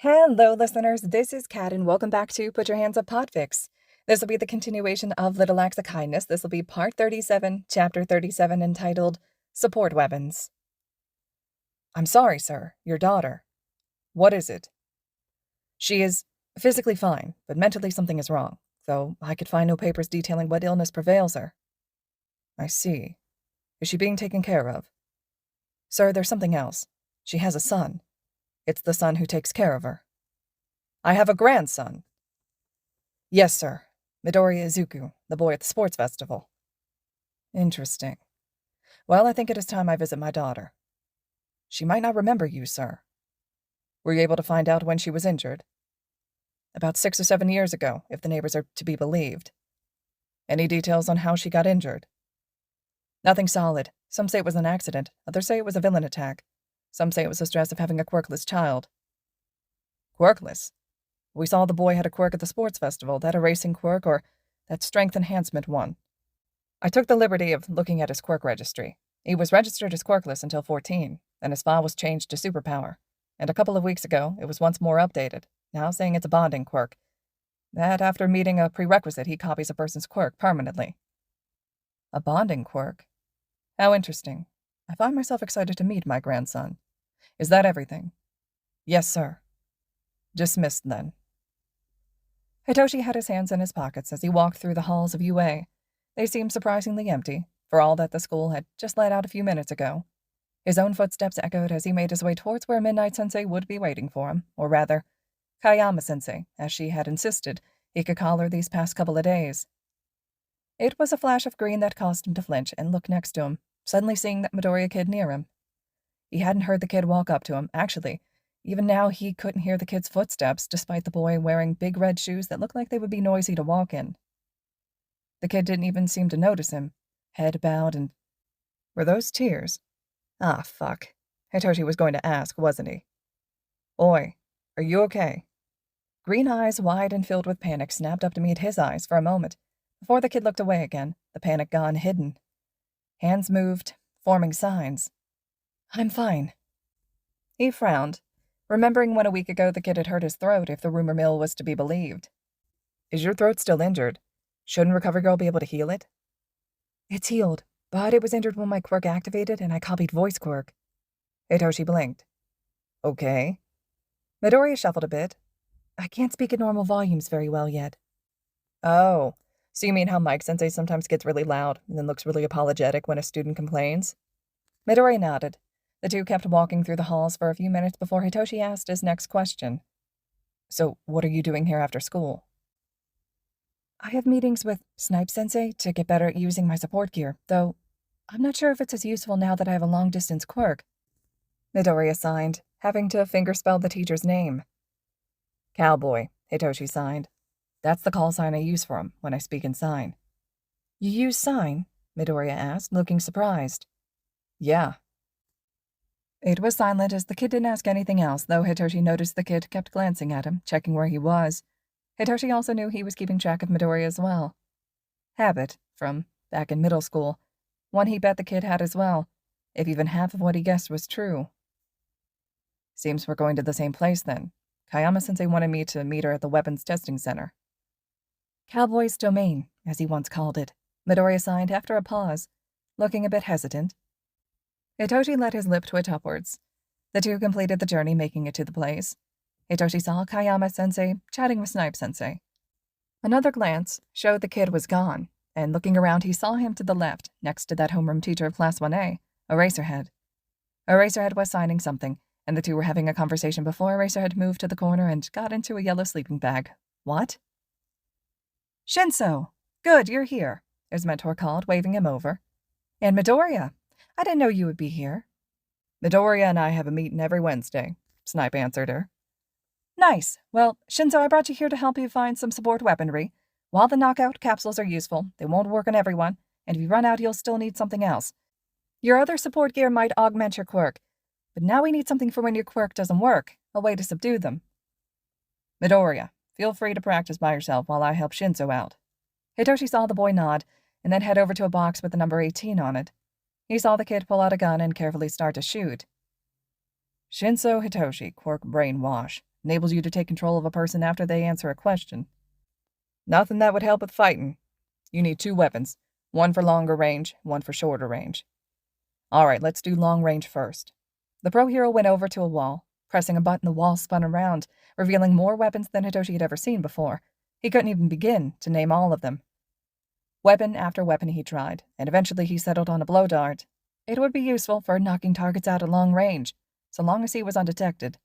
Hello, listeners. This is Kat, and welcome back to Put Your Hands Up Podfics. This will be the continuation of Little Acts of Kindness. This will be Part 37, Chapter 37, entitled Support Weapons. I'm sorry, sir. Your daughter. What is it? She is physically fine, but mentally something is wrong, though I could find no papers detailing what illness prevails her. I see. Is she being taken care of? Sir, there's something else. She has a son. It's the son who takes care of her. I have a grandson. Yes, sir. Midoriya Izuku, the boy at the sports festival. Interesting. Well, I think it is time I visit my daughter. She might not remember you, sir. Were you able to find out when she was injured? About 6 or 7 years ago, if the neighbors are to be believed. Any details on how she got injured? Nothing solid. Some say it was an accident. Others say it was a villain attack. Some say it was the stress of having a quirkless child. Quirkless? We saw the boy had a quirk at the sports festival, that erasing quirk or that strength enhancement one. I took the liberty of looking at his quirk registry. He was registered as quirkless until 14, then his file was changed to superpower. And a couple of weeks ago, it was once more updated, now saying it's a bonding quirk. That after meeting a prerequisite, he copies a person's quirk permanently. A bonding quirk? How interesting. I find myself excited to meet my grandson. Is that everything? Yes, sir. Dismissed, then. Hitoshi had his hands in his pockets as he walked through the halls of UA. They seemed surprisingly empty, for all that the school had just let out a few minutes ago. His own footsteps echoed as he made his way towards where Midnight Sensei would be waiting for him, or rather, Kayama Sensei, as she had insisted he could call her these past couple of days. It was a flash of green that caused him to flinch and look next to him, suddenly seeing that Midoriya kid near him. He hadn't heard the kid walk up to him. Actually, even now he couldn't hear the kid's footsteps, despite the boy wearing big red shoes that looked like they would be noisy to walk in. The kid didn't even seem to notice him, head bowed and... Were those tears? Ah, fuck. Hitoshi was going to ask, wasn't he? Oi, are you okay? Green eyes, wide and filled with panic, snapped up to meet his eyes for a moment, before the kid looked away again, the panic gone hidden. Hands moved, forming signs. I'm fine. He frowned, remembering when a week ago the kid had hurt his throat if the rumor mill was to be believed. Is your throat still injured? Shouldn't Recovery Girl be able to heal it? It's healed, but it was injured when my quirk activated and I copied voice quirk. Hitoshi blinked. Okay. Midoriya shuffled a bit. I can't speak at normal volumes very well yet. Oh, so you mean how Mike Sensei sometimes gets really loud and then looks really apologetic when a student complains? Midoriya nodded. The two kept walking through the halls for a few minutes before Hitoshi asked his next question. So, what are you doing here after school? I have meetings with Snipe Sensei to get better at using my support gear, though I'm not sure if it's as useful now that I have a long-distance quirk. Midoriya signed, having to fingerspell the teacher's name. Cowboy, Hitoshi signed. That's the call sign I use for him when I speak in sign. You use sign? Midoriya asked, looking surprised. Yeah. It was silent as the kid didn't ask anything else, though Hitoshi noticed the kid kept glancing at him, checking where he was. Hitoshi also knew he was keeping track of Midoriya as well. Habit, from back in middle school. One he bet the kid had as well, if even half of what he guessed was true. Seems we're going to the same place then. Kayama-sensei wanted me to meet her at the weapons testing center. Cowboy's domain, as he once called it, Midoriya signed after a pause, looking a bit hesitant. Hitoshi let his lip twitch upwards. The two completed the journey, making it to the place. Hitoshi saw Kayama-sensei chatting with Snipe-sensei. Another glance showed the kid was gone, and looking around he saw him to the left, next to that homeroom teacher of Class 1A, Eraserhead. Eraserhead was signing something, and the two were having a conversation before Eraserhead moved to the corner and got into a yellow sleeping bag. What? Shinso! Good, you're here, his mentor called, waving him over. And Midoriya! I didn't know you would be here. Midoriya and I have a meeting every Wednesday, Snipe answered her. Nice. Well, Shinso, I brought you here to help you find some support weaponry. While the knockout capsules are useful, they won't work on everyone, and if you run out, you'll still need something else. Your other support gear might augment your quirk, but now we need something for when your quirk doesn't work, a way to subdue them. Midoriya, feel free to practice by yourself while I help Shinso out. Hitoshi saw the boy nod, and then head over to a box with the number 18 on it. He saw the kid pull out a gun and carefully start to shoot. Shinso Hitoshi, quirk brainwash. Enables you to take control of a person after they answer a question. Nothing that would help with fighting. You need 2 weapons. One for longer range, one for shorter range. Alright, let's do long range first. The pro hero went over to a wall. Pressing a button, the wall spun around, revealing more weapons than Hitoshi had ever seen before. He couldn't even begin to name all of them. Weapon after weapon he tried, and eventually he settled on a blow dart. It would be useful for knocking targets out at long range, so long as he was undetected.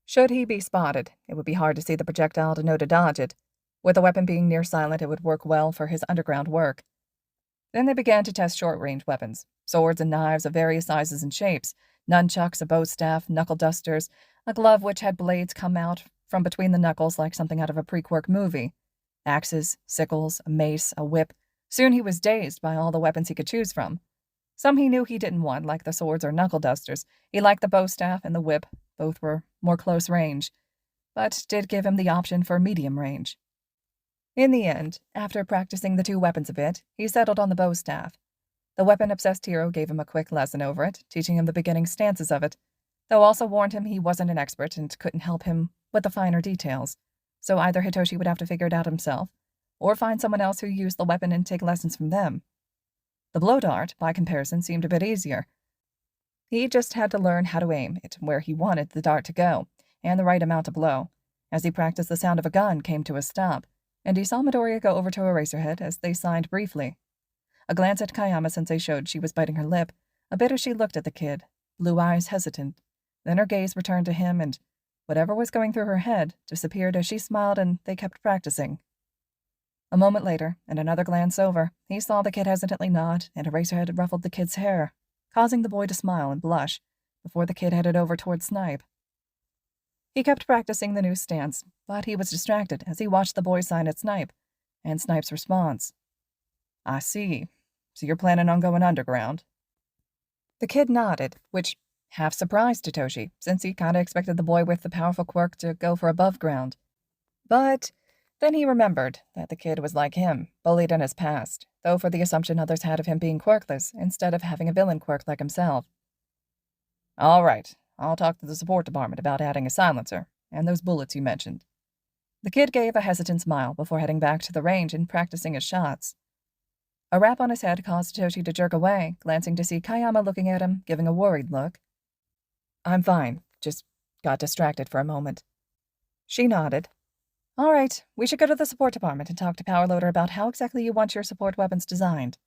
Should he be spotted, it would be hard to see the projectile to know to dodge it. With the weapon being near silent, it would work well for his underground work. Then they began to test short-range weapons, swords and knives of various sizes and shapes, nunchucks, a bow staff, knuckle dusters, a glove which had blades come out from between the knuckles like something out of a pre-quirk movie, axes, sickles, a mace, a whip. Soon he was dazed by all the weapons he could choose from. Some he knew he didn't want, like the swords or knuckle dusters. He liked the bow staff and the whip. Both were more close range, but did give him the option for medium range. In the end, after practicing the 2 weapons a bit, he settled on the bow staff. The weapon-obsessed hero gave him a quick lesson over it, teaching him the beginning stances of it, though also warned him he wasn't an expert and couldn't help him with the finer details, so either Hitoshi would have to figure it out himself, or find someone else who used the weapon and take lessons from them. The blow dart, by comparison, seemed a bit easier. He just had to learn how to aim it where he wanted the dart to go, and the right amount to blow. As he practiced, the sound of a gun came to a stop, and he saw Midoriya go over to Eraserhead as they signed briefly. A glance at Kayama-sensei showed she was biting her lip, a bit as she looked at the kid, blue eyes hesitant. Then her gaze returned to him, and whatever was going through her head disappeared as she smiled and they kept practicing. A moment later, and another glance over, he saw the kid hesitantly nod, and Eraserhead ruffled the kid's hair, causing the boy to smile and blush, before the kid headed over toward Snipe. He kept practicing the new stance, but he was distracted as he watched the boy sign at Snipe, and Snipe's response. I see. So you're planning on going underground? The kid nodded, which half surprised Hitoshi, since he kinda expected the boy with the powerful quirk to go for above ground. But then he remembered that the kid was like him, bullied in his past, though for the assumption others had of him being quirkless, instead of having a villain quirk like himself. All right, I'll talk to the support department about adding a silencer, and those bullets you mentioned. The kid gave a hesitant smile before heading back to the range and practicing his shots. A rap on his head caused Hitoshi to jerk away, glancing to see Kayama looking at him, giving a worried look. I'm fine, just got distracted for a moment. She nodded. All right, we should go to the support department and talk to Powerloader about how exactly you want your support weapons designed.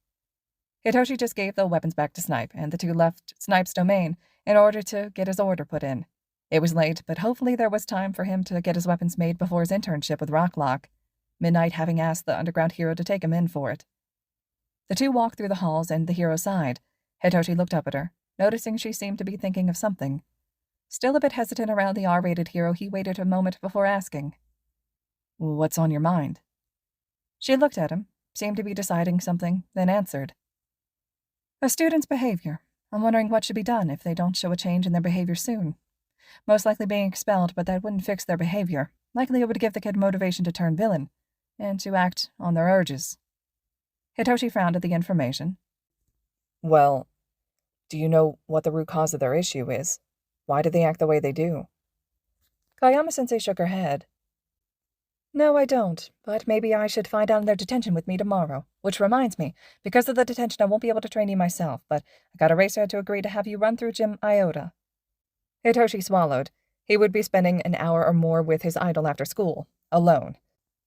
Hitoshi just gave the weapons back to Snipe, and the two left Snipe's domain in order to get his order put in. It was late, but hopefully there was time for him to get his weapons made before his internship with Rocklock, Midnight having asked the underground hero to take him in for it. The two walked through the halls and the hero sighed. Hitoshi looked up at her, noticing she seemed to be thinking of something. Still a bit hesitant around the R-rated hero, he waited a moment before asking, What's on your mind? She looked at him, seemed to be deciding something, then answered. A student's behavior. I'm wondering what should be done if they don't show a change in their behavior soon. Most likely being expelled, but that wouldn't fix their behavior. Likely it would give the kid motivation to turn villain, and to act on their urges. Hitoshi frowned at the information. Well, do you know what the root cause of their issue is? Why do they act the way they do? Kayama-sensei shook her head. No, I don't, but maybe I should find out in their detention with me tomorrow. Which reminds me, because of the detention I won't be able to train you myself, but I got Eraserhead to agree to have you run through Gym Iota. Hitoshi swallowed. He would be spending an hour or more with his idol after school, alone.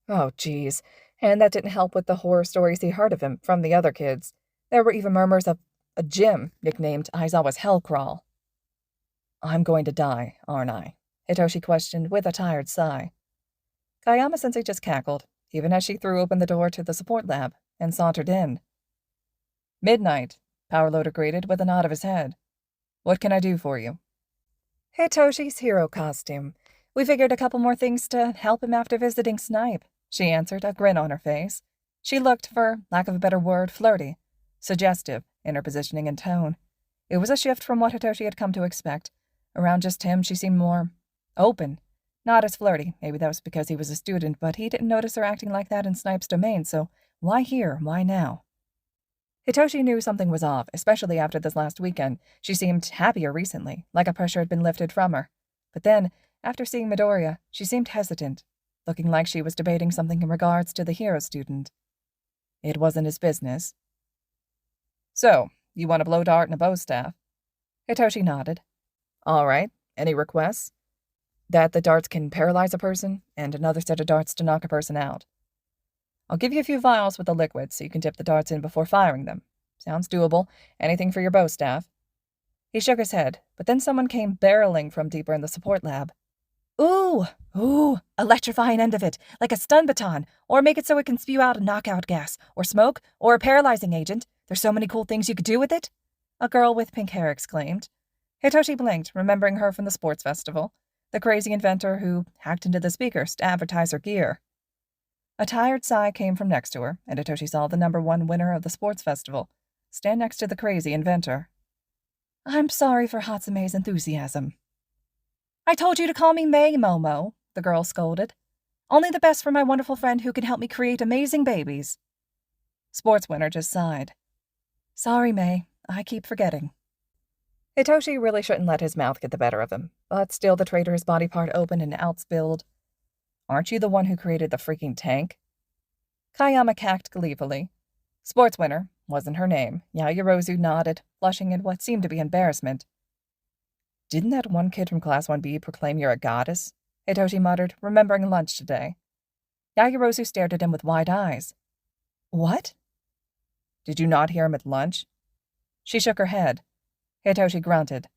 Oh, geez. And that didn't help with the horror stories he heard of him from the other kids. There were even murmurs of a gym nicknamed Aizawa's Hellcrawl. I'm going to die, aren't I? Hitoshi questioned with a tired sigh. Kayama-sensei just cackled, even as she threw open the door to the support lab and sauntered in. Midnight, Powerloader greeted with a nod of his head. What can I do for you? Hitoshi's hero costume. We figured a couple more things to help him after visiting Snipe, she answered, a grin on her face. She looked, for lack of a better word, flirty, suggestive in her positioning and tone. It was a shift from what Hitoshi had come to expect. Around just him, she seemed more open. Not as flirty. Maybe that was because he was a student, but he didn't notice her acting like that in Snipe's domain, so why here? Why now? Hitoshi knew something was off, especially after this last weekend. She seemed happier recently, like a pressure had been lifted from her. But then, after seeing Midoriya, she seemed hesitant, looking like she was debating something in regards to the hero student. It wasn't his business. So, you want a blow dart and a bow staff? Hitoshi nodded. All right, any requests? That the darts can paralyze a person, and another set of darts to knock a person out. I'll give you a few vials with the liquid so you can dip the darts in before firing them. Sounds doable. Anything for your bow staff? He shook his head, but then someone came barreling from deeper in the support lab. Ooh, electrify an end of it, like a stun baton, or make it so it can spew out a knockout gas, or smoke, or a paralyzing agent. There's so many cool things you could do with it, a girl with pink hair exclaimed. Hitoshi blinked, remembering her from the sports festival, the crazy inventor who hacked into the speakers to advertise her gear. A tired sigh came from next to her, and Hitoshi saw the #1 winner of the sports festival stand next to the crazy inventor. I'm sorry for Hatsume's enthusiasm. I told you to call me May, Momo, the girl scolded. Only the best for my wonderful friend who can help me create amazing babies. Sports winner just sighed. Sorry, May, I keep forgetting. Hitoshi really shouldn't let his mouth get the better of him, but still the traitor's body part opened and outspilled. Aren't you the one who created the freaking tank? Kayama cacked gleefully. Sports winner wasn't her name. Yaoyorozu nodded, blushing in what seemed to be embarrassment. Didn't that one kid from Class 1B proclaim you're a goddess? Hitoshi muttered, remembering lunch today. Yaoyorozu stared at him with wide eyes. What? Did you not hear him at lunch? She shook her head. Hitoshi grunted.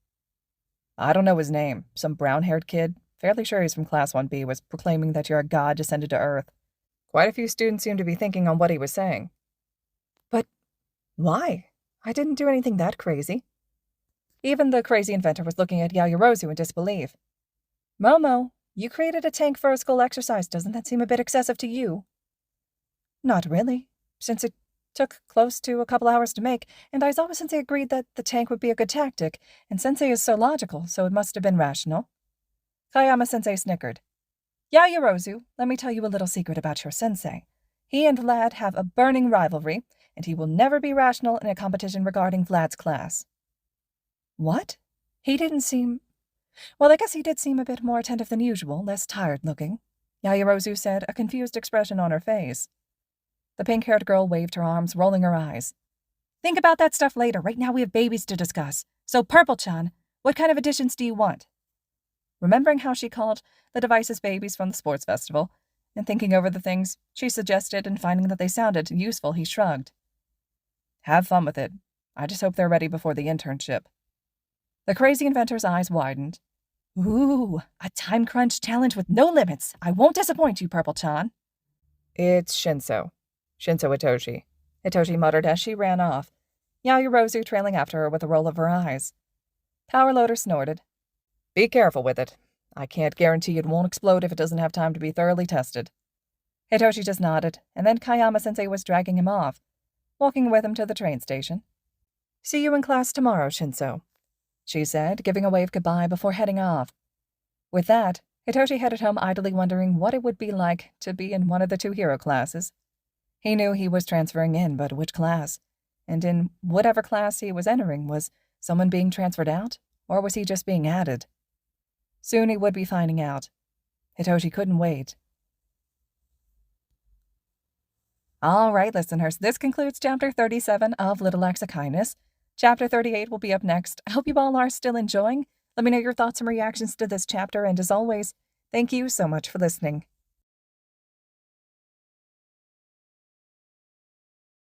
I don't know his name. Some brown-haired kid. Fairly sure he's from Class 1B, was proclaiming that you're a god descended to Earth. Quite a few students seem to be thinking on what he was saying. But why? I didn't do anything that crazy. Even the crazy inventor was looking at Yaoyorozu in disbelief. Momo, you created a tank for a school exercise. Doesn't that seem a bit excessive to you? Not really, since it took close to a couple hours to make, and Aizawa-sensei agreed that the tank would be a good tactic, and sensei is so logical, so it must have been rational. Kayama-sensei snickered. Yaoyorozu, let me tell you a little secret about your sensei. He and Vlad have a burning rivalry, and he will never be rational in a competition regarding Vlad's class. What? He didn't seem... Well, I guess he did seem a bit more attentive than usual, less tired-looking, Yaoyorozu said, a confused expression on her face. The pink-haired girl waved her arms, rolling her eyes. Think about that stuff later. Right now we have babies to discuss. So, Purple-chan, what kind of additions do you want? Remembering how she called the devices babies from the sports festival, and thinking over the things she suggested and finding that they sounded useful, he shrugged. Have fun with it. I just hope they're ready before the internship. The crazy inventor's eyes widened. Ooh, a time crunch challenge with no limits. I won't disappoint you, Purple-chan. It's Shinso Hitoshi, Hitoshi muttered as she ran off, Yaoyorozu trailing after her with a roll of her eyes. Power Loader snorted. Be careful with it. I can't guarantee it won't explode if it doesn't have time to be thoroughly tested. Hitoshi just nodded, and then Kayama-sensei was dragging him off, walking with him to the train station. See you in class tomorrow, Shinso, she said, giving a wave goodbye before heading off. With that, Hitoshi headed home idly wondering what it would be like to be in one of the 2 hero classes. He knew he was transferring in, but which class? And in whatever class he was entering, was someone being transferred out, or was he just being added? Soon he would be finding out. Hitoshi couldn't wait. All right, listeners, this concludes Chapter 37 of Little Acts of Kindness. Chapter 38 will be up next. I hope you all are still enjoying. Let me know your thoughts and reactions to this chapter, and as always, thank you so much for listening.